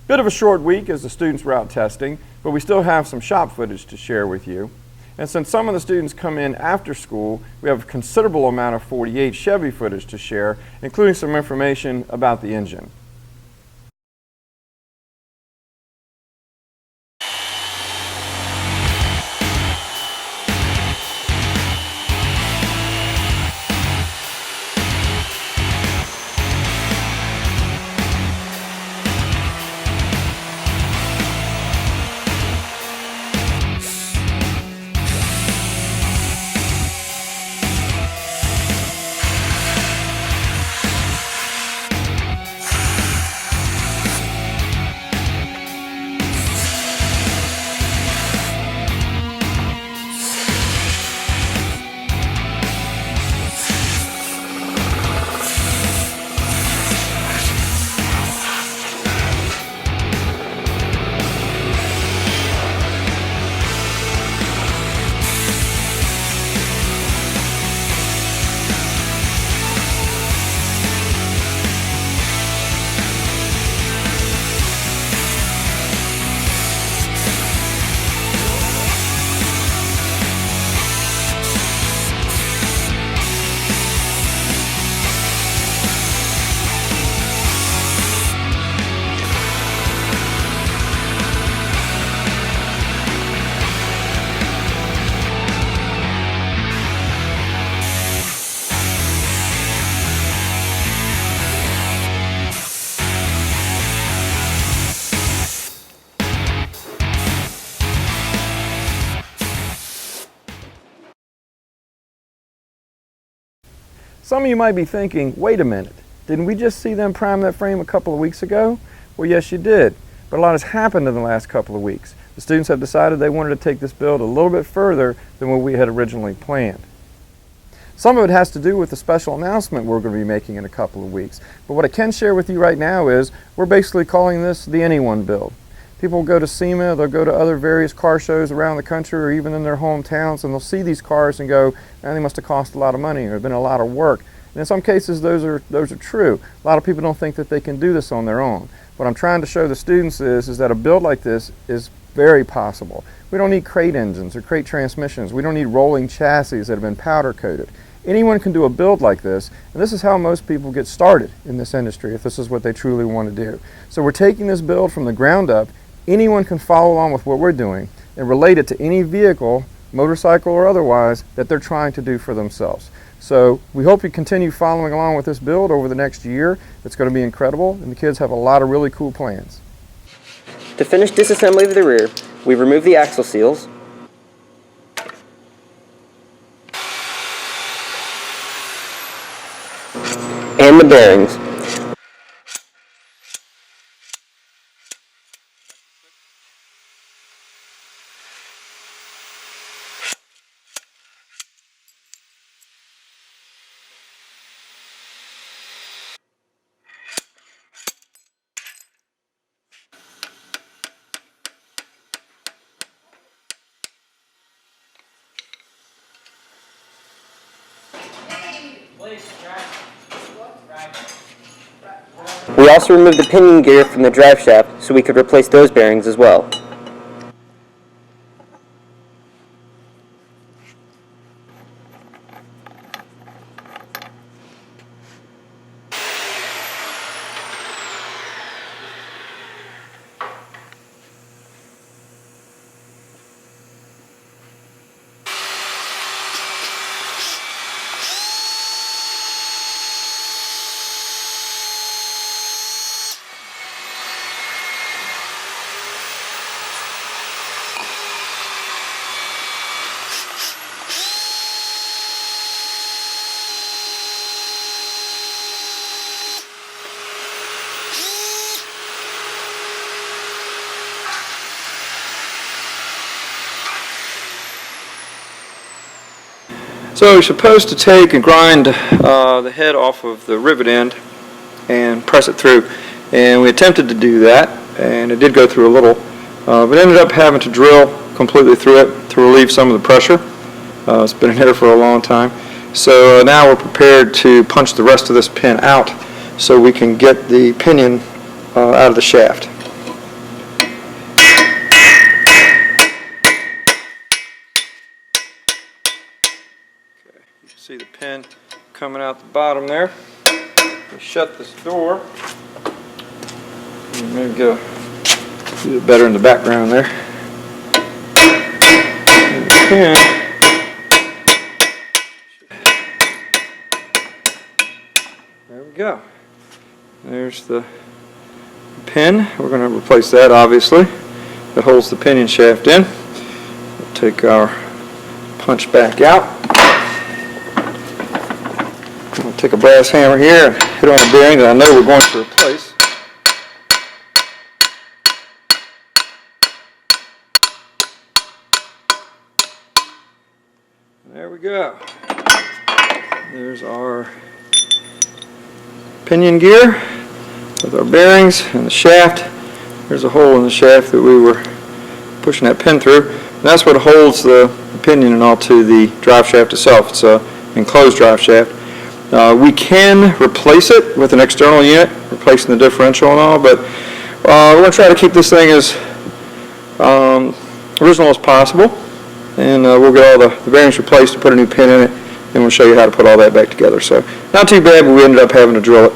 Bit of a short week as the students were out testing, but we still have some shop footage to share with you. And since some of the students come in after school, we have a considerable amount of 48 Chevy footage to share, including some information about the engine. Some of you might be thinking, wait a minute, didn't we just see them prime that frame a couple of weeks ago? Well, yes, you did, but a lot has happened in the last couple of weeks. The students have decided they wanted to take this build a little bit further than what we had originally planned. Some of it has to do with the special announcement we're going to be making in a couple of weeks, but what I can share with you right now is we're basically calling this the Anyone build. People will go to SEMA, they'll go to other various car shows around the country or even in their hometowns, and they'll see these cars and go, man, they must have cost a lot of money or have been a lot of work. And in some cases those are true. A lot of people don't think that they can do this on their own. What I'm trying to show the students is that a build like this is very possible. We don't need crate engines or crate transmissions. We don't need rolling chassis that have been powder coated. Anyone can do a build like this, and this is how most people get started in this industry if this is what they truly want to do. So we're taking this build from the ground up. Anyone can follow along with what we're doing and relate it to any vehicle, motorcycle or otherwise, that they're trying to do for themselves. So we hope you continue following along with this build over the next year. It's going to be incredible, and the kids have a lot of really cool plans. To finish disassembly of the rear, we've removed the axle seals, and the bearings. We also removed the pinion gear from the drive shaft so we could replace those bearings as well. So you're supposed to take and grind the head off of the rivet end and press it through. And we attempted to do that, and it did go through a little, but ended up having to drill completely through it to relieve some of the pressure. It's been in here for a long time. So now we're prepared to punch the rest of this pin out so we can get the pinion out of the shaft. see the pin coming out the bottom there. We shut this door. Maybe go do it better in the background there. And the pin. There we go. There's the pin. We're going to replace that, obviously. That holds the pinion shaft in. We'll take our punch back out. We'll take a brass hammer here and hit on the bearing that I know we're going to replace. There we go. There's our pinion gear with our bearings and the shaft. There's a hole in the shaft that we were pushing that pin through. And that's what holds the pinion and all to the drive shaft itself. It's an enclosed drive shaft. We can replace it with an external unit, replacing the differential and all, but we're going to try to keep this thing as original as possible. And we'll get all the bearings replaced and put a new pin in it, and we'll show you how to put all that back together. So not too bad, but we ended up having to drill it.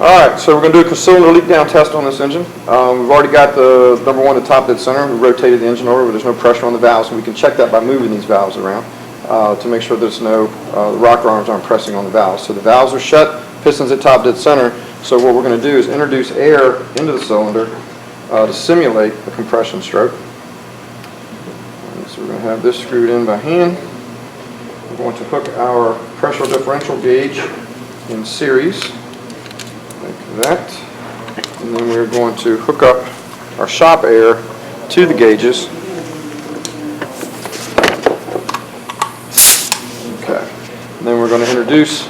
Alright, so we're going to do a cylinder leak down test on this engine. We've already got the number one, the top dead center. We rotated the engine over, but there's no pressure on the valves, and we can check that by moving these valves around to make sure there's no, the rocker arms aren't pressing on the valves. So the valves are shut, pistons at top dead center. So what we're going to do is introduce air into the cylinder to simulate a compression stroke. And so we're going to have this screwed in by hand. We're going to hook our pressure differential gauge in series. Like that, and then we're going to hook up our shop air to the gauges. Okay, and then we're going to introduce,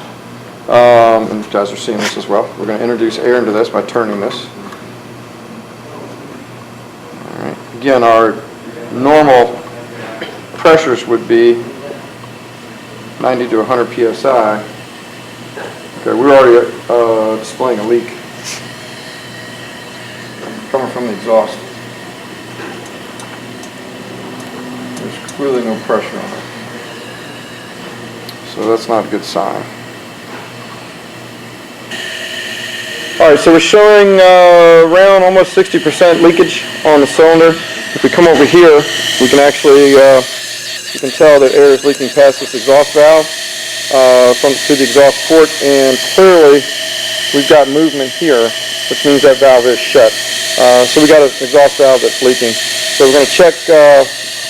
and you guys are seeing this as well, we're going to introduce air into this by turning this. All right. Again, our normal pressures would be 90 to 100 psi. Okay, we're already displaying a leak coming from the exhaust. There's clearly no pressure on it. So that's not a good sign. Alright, so we're showing around almost 60% leakage on the cylinder. If we come over here, we can actually, you can tell that air is leaking past this exhaust valve. To the exhaust port, and clearly we've got movement here, which means that valve is shut. So we got an exhaust valve that's leaking. So we're going to check,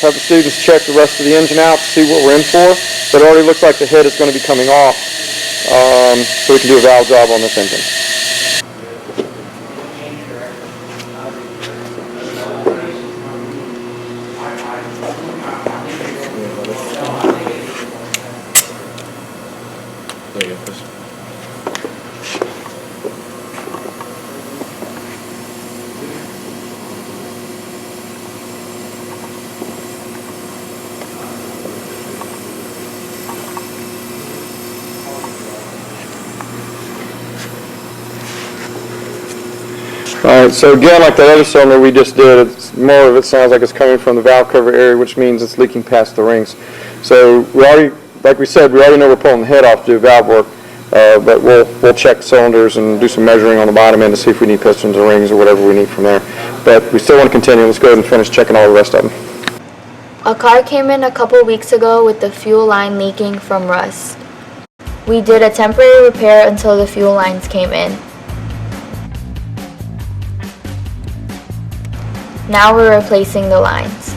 have the students check the rest of the engine out to see what we're in for. But it already looks like the head is going to be coming off, so we can do a valve job on this engine. Alright, so again, like that other cylinder we just did, more of it sounds like it's coming from the valve cover area, which means it's leaking past the rings. So we already, like we said, we already know we're pulling the head off to do valve work, but we'll check cylinders and do some measuring on the bottom end to see if we need pistons or rings or whatever we need from there. But we still want to continue. Let's go ahead and finish checking all the rest of them. A car came in a couple weeks ago with the fuel line leaking from rust. We did a temporary repair until the fuel lines came in. Now we're replacing the lines.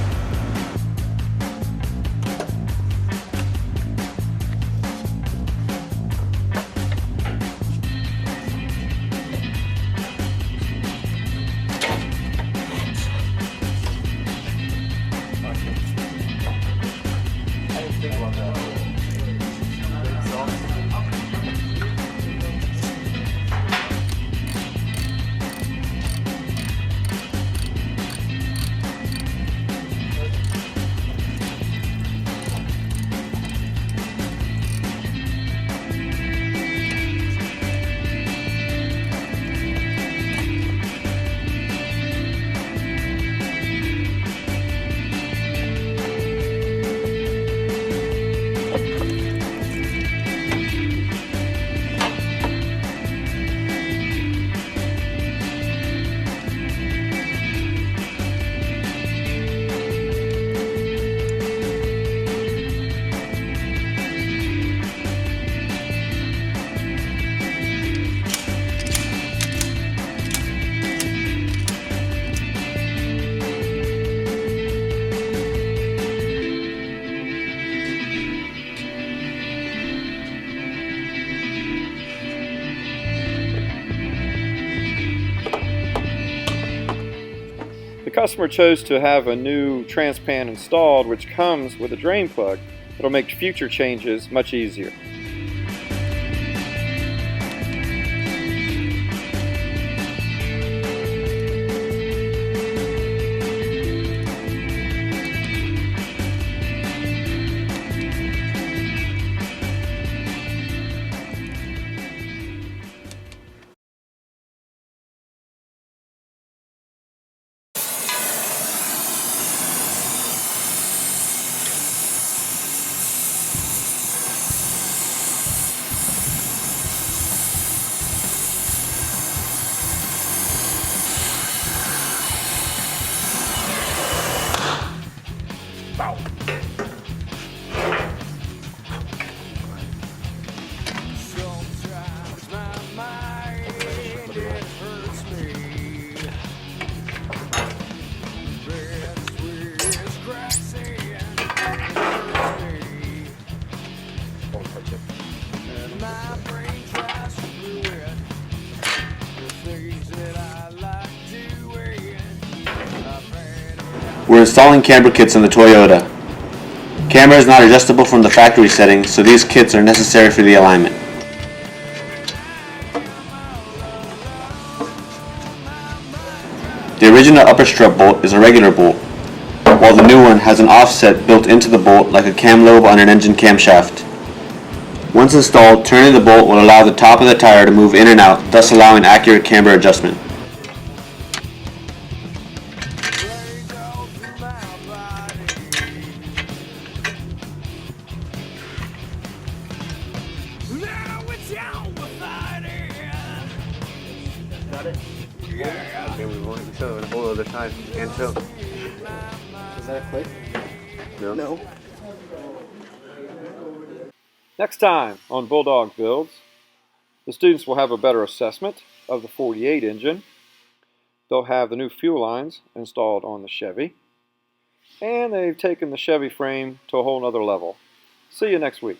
customer chose to have a new transpan installed, which comes with a drain plug. It'll make future changes much easier. We're installing camber kits in the Toyota. Camber is not adjustable from the factory settings, so these kits are necessary for the alignment. The original upper strut bolt is a regular bolt, while the new one has an offset built into the bolt like a cam lobe on an engine camshaft. Once installed, turning the bolt will allow the top of the tire to move in and out, thus allowing accurate camber adjustment. Okay, we won't show it a whole other time. Can't show. Is that a click? No. Next time on Bulldog Builds, the students will have a better assessment of the 48 engine. They'll have the new fuel lines installed on the Chevy. And they've taken the Chevy frame to a whole nother level. See you next week.